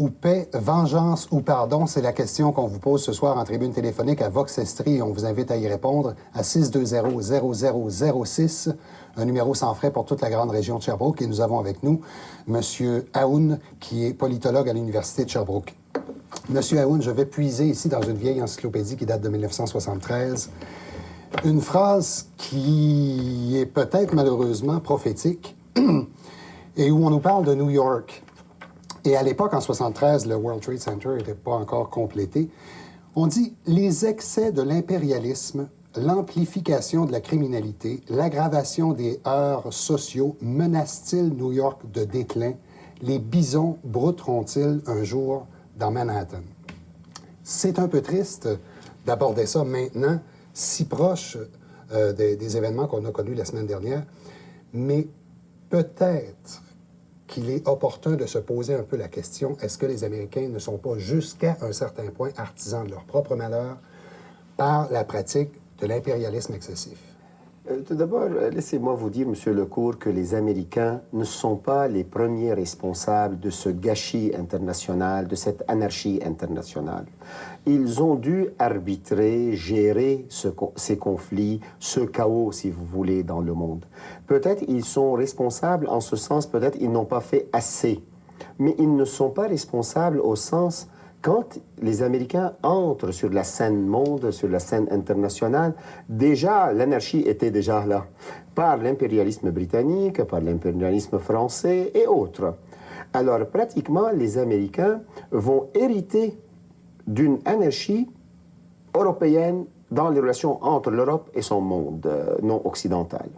ou paix, vengeance ou pardon? C'est la question qu'on vous pose ce soir en tribune téléphonique à Vox Estrie. On vous invite à y répondre à 620-0006, un numéro sans frais pour toute la grande région de Sherbrooke. Et nous avons avec nous M. Aoun, qui est politologue à l'Université de Sherbrooke. M. Aoun, je vais puiser ici dans une vieille encyclopédie qui date de 1973. Une phrase qui est peut-être malheureusement prophétique et où on nous parle de New York. Et à l'époque, en 73, le World Trade Center n'était pas encore complété. On dit « Les excès de l'impérialisme, l'amplification de la criminalité, l'aggravation des heurts sociaux menacent-ils New York de déclin? Les bisons brouteront-ils un jour dans Manhattan? » C'est un peu triste d'aborder ça maintenant, si proche des événements qu'on a connus la semaine dernière, mais peut-être qu'il est opportun de se poser un peu la question, est-ce que les Américains ne sont pas jusqu'à un certain point artisans de leur propre malheur par la pratique de l'impérialisme excessif? Tout d'abord, laissez-moi vous dire, Monsieur Lecourt, que les Américains ne sont pas les premiers responsables de ce gâchis international, de cette anarchie internationale. Ils ont dû arbitrer, gérer ces conflits, ce chaos, si vous voulez, dans le monde. Peut-être ils sont responsables en ce sens, peut-être ils n'ont pas fait assez. Mais ils ne sont pas responsables au sens... Quand les Américains entrent sur la scène monde, sur la scène internationale, déjà, l'anarchie était déjà là, par l'impérialisme britannique, par l'impérialisme français et autres. Alors, pratiquement, les Américains vont hériter d'une anarchie européenne dans les relations entre l'Europe et son monde non occidental.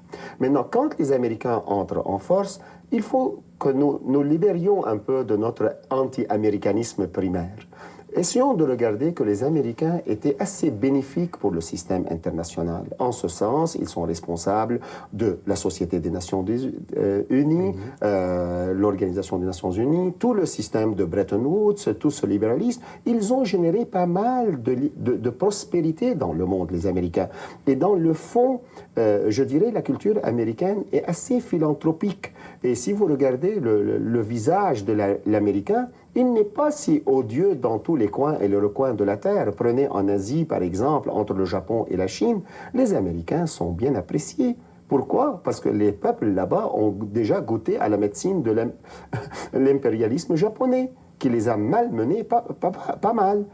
Maintenant, quand les Américains entrent en force, il faut que nous libérions un peu de notre anti-américanisme primaire. Essayons de regarder que les Américains étaient assez bénéfiques pour le système international. En ce sens, ils sont responsables de la Société des Nations Unies, l'Organisation des Nations Unies, tout le système de Bretton Woods, tout ce libéralisme. Ils ont généré pas mal de prospérité dans le monde, les Américains. Et dans le fond, je dirais, la culture américaine est assez philanthropique. Et si vous regardez le visage de l'Américain, il n'est pas si odieux dans tous les coins et les recoins de la Terre. Prenez en Asie, par exemple, entre le Japon et la Chine, les Américains sont bien appréciés. Pourquoi? Parce que les peuples là-bas ont déjà goûté à la médecine de l'impérialisme japonais, qui les a malmenés pas mal.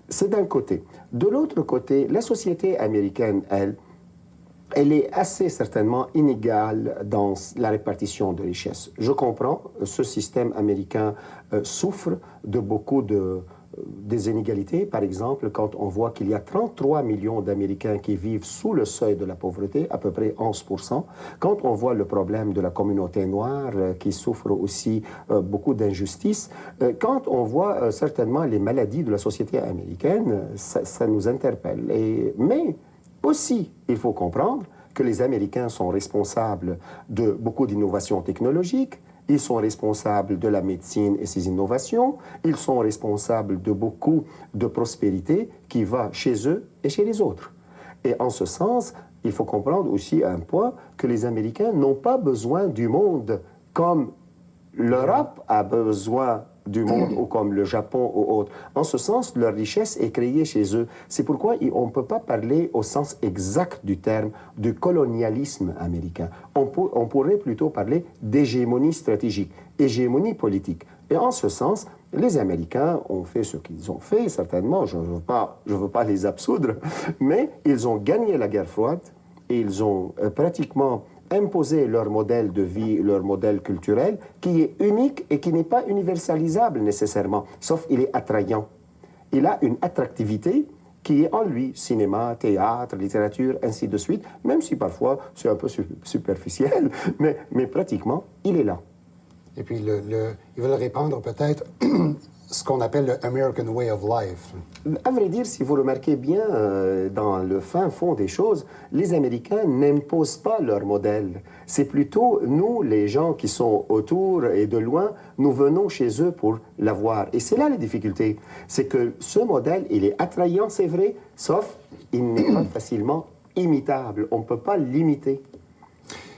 C'est d'un côté. De l'autre côté, la société américaine, elle est assez certainement inégale dans la répartition de richesses. Je comprends, ce système américain souffre de beaucoup des inégalités. Par exemple, quand on voit qu'il y a 33 millions d'Américains qui vivent sous le seuil de la pauvreté, à peu près 11%, quand on voit le problème de la communauté noire qui souffre aussi beaucoup d'injustices, quand on voit certainement les maladies de la société américaine, ça nous interpelle. Mais aussi, il faut comprendre que les Américains sont responsables de beaucoup d'innovations technologiques, ils sont responsables de la médecine et ses innovations, ils sont responsables de beaucoup de prospérité qui va chez eux et chez les autres. Et en ce sens, il faut comprendre aussi un point que les Américains n'ont pas besoin du monde comme l'Europe a besoin du monde, ou comme le Japon ou autre. En ce sens, leur richesse est créée chez eux. C'est pourquoi on ne peut pas parler au sens exact du terme de colonialisme américain. On pourrait plutôt parler d'hégémonie stratégique, hégémonie politique. Et en ce sens, les Américains ont fait ce qu'ils ont fait, certainement, je ne veux pas les absoudre, mais ils ont gagné la guerre froide et ils ont pratiquement imposer leur modèle de vie, leur modèle culturel, qui est unique et qui n'est pas universalisable nécessairement, sauf il est attrayant. Il a une attractivité qui est en lui, cinéma, théâtre, littérature, ainsi de suite, même si parfois c'est un peu superficiel, mais pratiquement, il est là. Et puis, ils veulent répandre peut-être ce qu'on appelle le American Way of Life. À vrai dire, si vous remarquez bien, dans le fin fond des choses, les Américains n'imposent pas leur modèle. C'est plutôt nous, les gens qui sont autour et de loin, nous venons chez eux pour l'avoir. Et c'est là la difficulté. C'est que ce modèle, il est attrayant, c'est vrai, sauf il n'est pas facilement imitable. On ne peut pas l'imiter.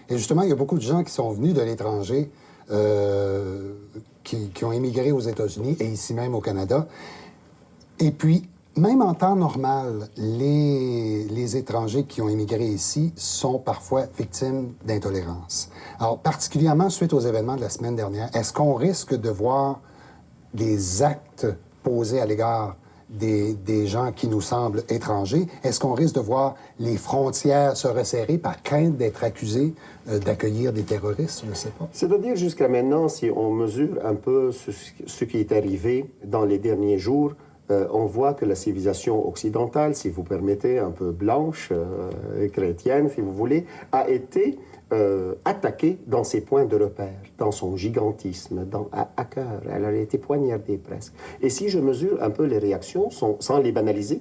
Et justement, il y a beaucoup de gens qui sont venus de l'étranger qui ont émigré aux États-Unis et ici même au Canada. Et puis, même en temps normal, les étrangers qui ont émigré ici sont parfois victimes d'intolérance. Alors, particulièrement suite aux événements de la semaine dernière, est-ce qu'on risque de voir des actes posés à l'égard des gens qui nous semblent étrangers? Est-ce qu'on risque de voir les frontières se resserrer par crainte d'être accusés d'accueillir des terroristes? Je ne sais pas. C'est-à-dire, jusqu'à maintenant, si on mesure un peu ce qui est arrivé dans les derniers jours, on voit que la civilisation occidentale, si vous permettez, un peu blanche, chrétienne, si vous voulez, a été attaquée dans ses points de repère, dans son gigantisme, à cœur. Elle a été poignardée presque. Et si je mesure un peu les réactions, sans les banaliser,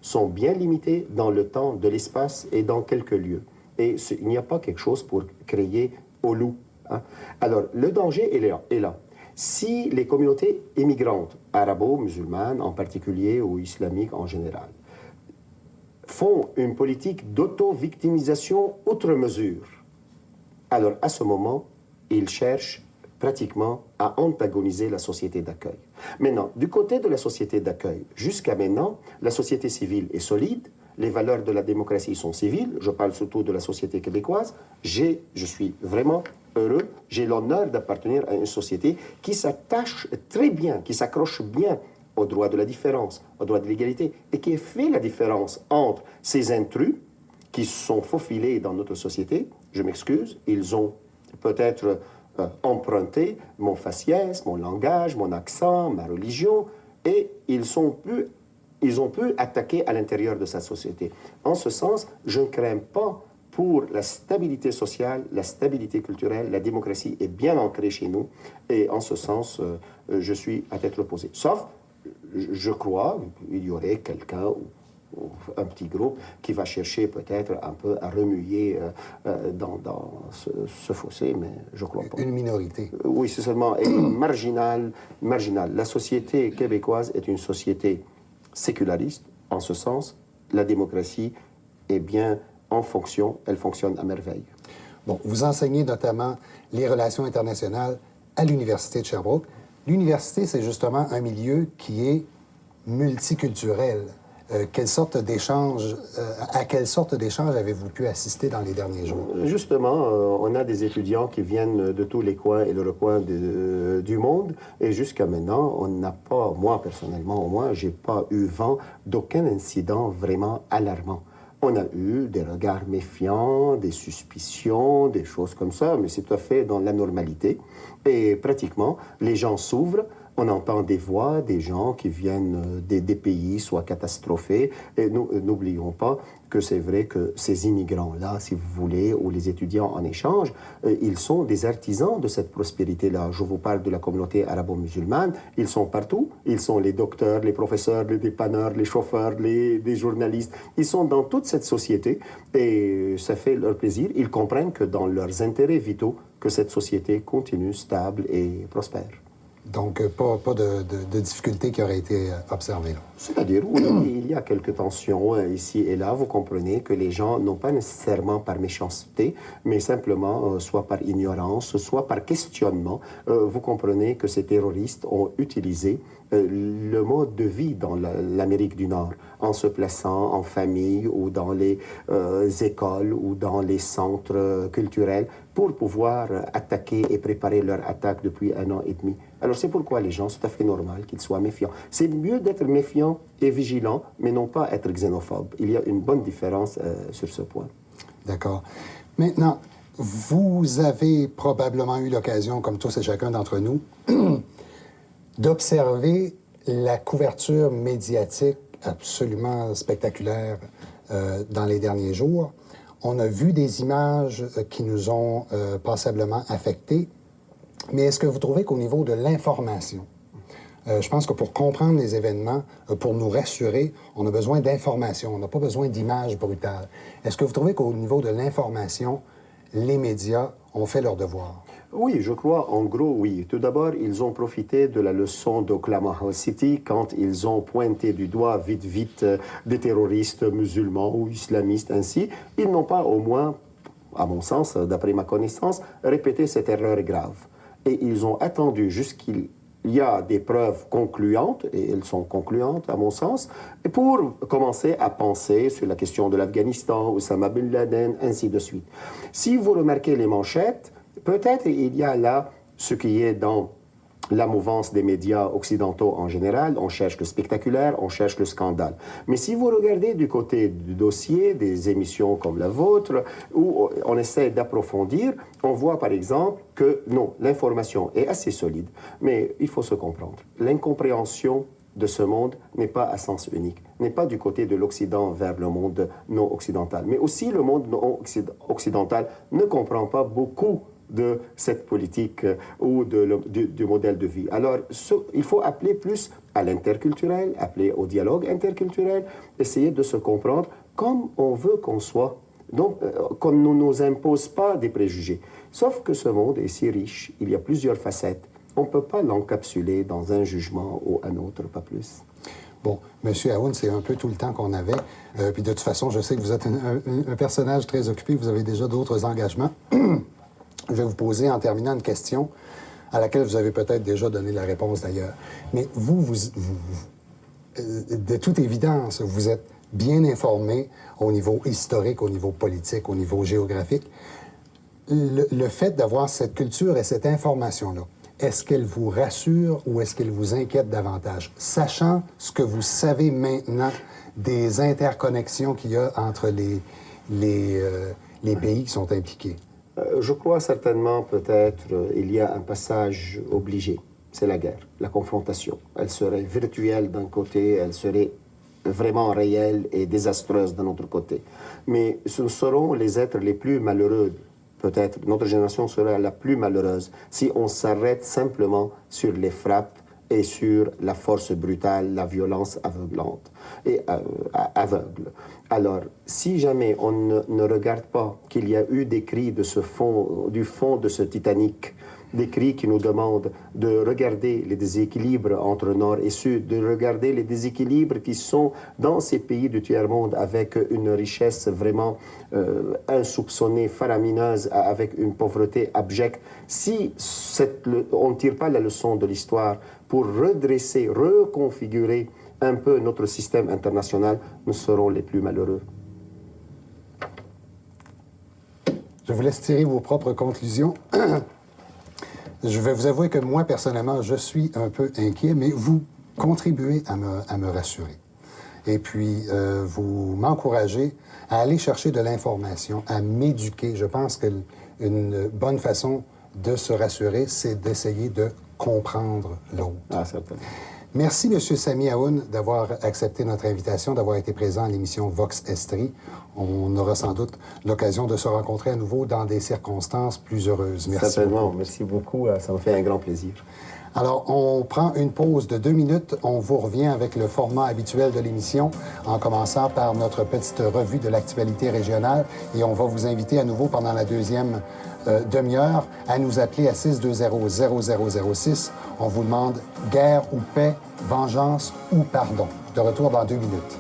sont bien limitées dans le temps, de l'espace et dans quelques lieux. Et il n'y a pas quelque chose pour crier au loup. Hein. Alors, le danger est là. Si les communautés immigrantes, arabo-musulmanes en particulier ou islamiques en général, font une politique d'auto-victimisation outre mesure, alors à ce moment, ils cherchent pratiquement à antagoniser la société d'accueil. Maintenant, du côté de la société d'accueil, jusqu'à maintenant, la société civile est solide, les valeurs de la démocratie sont civiles, je parle surtout de la société québécoise, je suis vraiment heureux, j'ai l'honneur d'appartenir à une société qui s'attache très bien, qui s'accroche bien au droit de la différence, au droit de l'égalité, et qui fait la différence entre ces intrus qui se sont faufilés dans notre société, je m'excuse, ils ont peut-être emprunté mon faciès, mon langage, mon accent, ma religion, et ils ont pu attaquer à l'intérieur de sa société. En ce sens, je ne crains pas pour la stabilité sociale, la stabilité culturelle, la démocratie est bien ancrée chez nous, et en ce sens, je suis à tête opposée. Sauf, je crois, il y aurait quelqu'un ou un petit groupe qui va chercher peut-être un peu à remuer dans ce fossé, mais je crois pas. Une minorité. Oui, c'est seulement marginal. La société québécoise est une société séculariste, en ce sens, la démocratie est bien en fonction, elle fonctionne à merveille. Bon, vous enseignez notamment les relations internationales à l'Université de Sherbrooke. L'université, c'est justement un milieu qui est multiculturel. À quelle sorte d'échange avez-vous pu assister dans les derniers jours? Justement, on a des étudiants qui viennent de tous les coins et le recoin du monde. Et jusqu'à maintenant, on n'a pas, moi personnellement au moins, j'ai pas eu vent d'aucun incident vraiment alarmant. On a eu des regards méfiants, des suspicions, des choses comme ça, mais c'est tout à fait dans la normalité. Et pratiquement, les gens s'ouvrent. On entend des voix, des gens qui viennent des pays soit catastrophés. Et n'oublions pas que c'est vrai que ces immigrants-là, si vous voulez, ou les étudiants en échange, ils sont des artisans de cette prospérité-là. Je vous parle de la communauté arabo-musulmane. Ils sont partout. Ils sont les docteurs, les professeurs, les dépanneurs, les chauffeurs, les journalistes. Ils sont dans toute cette société et ça fait leur plaisir. Ils comprennent que dans leurs intérêts vitaux, que cette société continue stable et prospère. Donc, pas de difficultés qui auraient été observées. C'est-à-dire, oui, il y a quelques tensions ici et là. Vous comprenez que les gens, non pas nécessairement par méchanceté, mais simplement soit par ignorance, soit par questionnement, vous comprenez que ces terroristes ont utilisé le mode de vie dans l'Amérique du Nord, en se plaçant en famille ou dans les écoles ou dans les centres culturels pour pouvoir attaquer et préparer leur attaque depuis 1 an et demi. Alors c'est pourquoi les gens, c'est tout à fait normal qu'ils soient méfiants. C'est mieux d'être méfiant et vigilant, mais non pas être xénophobe. Il y a une bonne différence sur ce point. D'accord. Maintenant, vous avez probablement eu l'occasion, comme tous et chacun d'entre nous, d'observer la couverture médiatique absolument spectaculaire dans les derniers jours. On a vu des images qui nous ont passablement affectés. Mais est-ce que vous trouvez qu'au niveau de l'information, je pense que pour comprendre les événements, pour nous rassurer, on a besoin d'informations, on n'a pas besoin d'images brutales. Est-ce que vous trouvez qu'au niveau de l'information, les médias ont fait leur devoir? Oui, je crois, en gros, oui. Tout d'abord, ils ont profité de la leçon d'Oklahoma City quand ils ont pointé du doigt vite des terroristes musulmans ou islamistes ainsi. Ils n'ont pas, au moins, à mon sens, d'après ma connaissance, répété cette erreur grave. Et ils ont attendu jusqu'il y a des preuves concluantes, et elles sont concluantes à mon sens, et pour commencer à penser sur la question de l'Afghanistan, Osama Bin Laden, ainsi de suite. Si vous remarquez les manchettes, peut-être il y a là ce qui est dans la mouvance des médias occidentaux en général, on cherche le spectaculaire, on cherche le scandale. Mais si vous regardez du côté du dossier, des émissions comme la vôtre, où on essaie d'approfondir, on voit par exemple que non, l'information est assez solide, mais il faut se comprendre. L'incompréhension de ce monde n'est pas à sens unique, n'est pas du côté de l'Occident vers le monde non occidental, mais aussi le monde non occidental ne comprend pas beaucoup de cette politique ou du modèle de vie. Alors, il faut appeler plus à l'interculturel, appeler au dialogue interculturel, essayer de se comprendre comme on veut qu'on soit. Donc, qu'on ne nous impose pas des préjugés. Sauf que ce monde est si riche, il y a plusieurs facettes. On ne peut pas l'encapsuler dans un jugement ou un autre, pas plus. Bon, M. Aoun, c'est un peu tout le temps qu'on avait. Puis de toute façon, je sais que vous êtes un personnage très occupé, vous avez déjà d'autres engagements. Je vais vous poser en terminant une question à laquelle vous avez peut-être déjà donné la réponse d'ailleurs. Mais vous, de toute évidence, vous êtes bien informé au niveau historique, au niveau politique, au niveau géographique. Le fait d'avoir cette culture et cette information-là, est-ce qu'elle vous rassure ou est-ce qu'elle vous inquiète davantage? Sachant ce que vous savez maintenant des interconnexions qu'il y a entre les pays qui sont impliqués. Je crois certainement, peut-être, il y a un passage obligé. C'est la guerre, la confrontation. Elle serait virtuelle d'un côté, elle serait vraiment réelle et désastreuse d'un autre côté. Mais ce seront les êtres les plus malheureux. Peut-être notre génération sera la plus malheureuse si on s'arrête simplement sur les frappes et sur la force brutale, la violence aveuglante et aveugle. Alors, si jamais on ne regarde pas qu'il y a eu des cris du fond de ce Titanic, des cris qui nous demandent de regarder les déséquilibres entre Nord et Sud, de regarder les déséquilibres qui sont dans ces pays du tiers-monde avec une richesse vraiment insoupçonnée, faramineuse, avec une pauvreté abjecte. Si on ne tire pas la leçon de l'histoire pour redresser, reconfigurer un peu notre système international, nous serons les plus malheureux. Je vous laisse tirer vos propres conclusions. Je vais vous avouer que moi, personnellement, je suis un peu inquiet, mais vous contribuez à me rassurer. Et puis, vous m'encouragez à aller chercher de l'information, à m'éduquer. Je pense qu'une bonne façon de se rassurer, c'est d'essayer de comprendre l'autre. Ah, certainement. Merci, M. Sami Aoun, d'avoir accepté notre invitation, d'avoir été présent à l'émission Vox Estrie. On aura sans doute l'occasion de se rencontrer à nouveau dans des circonstances plus heureuses. Merci. Certainement. Beaucoup. Merci beaucoup. Ça me fait un grand plaisir. Alors, on prend une pause de 2 minutes. On vous revient avec le format habituel de l'émission, en commençant par notre petite revue de l'actualité régionale. Et on va vous inviter à nouveau pendant la deuxième demi-heure à nous appeler à 620-0006. On vous demande guerre ou paix, vengeance ou pardon. De retour dans 2 minutes.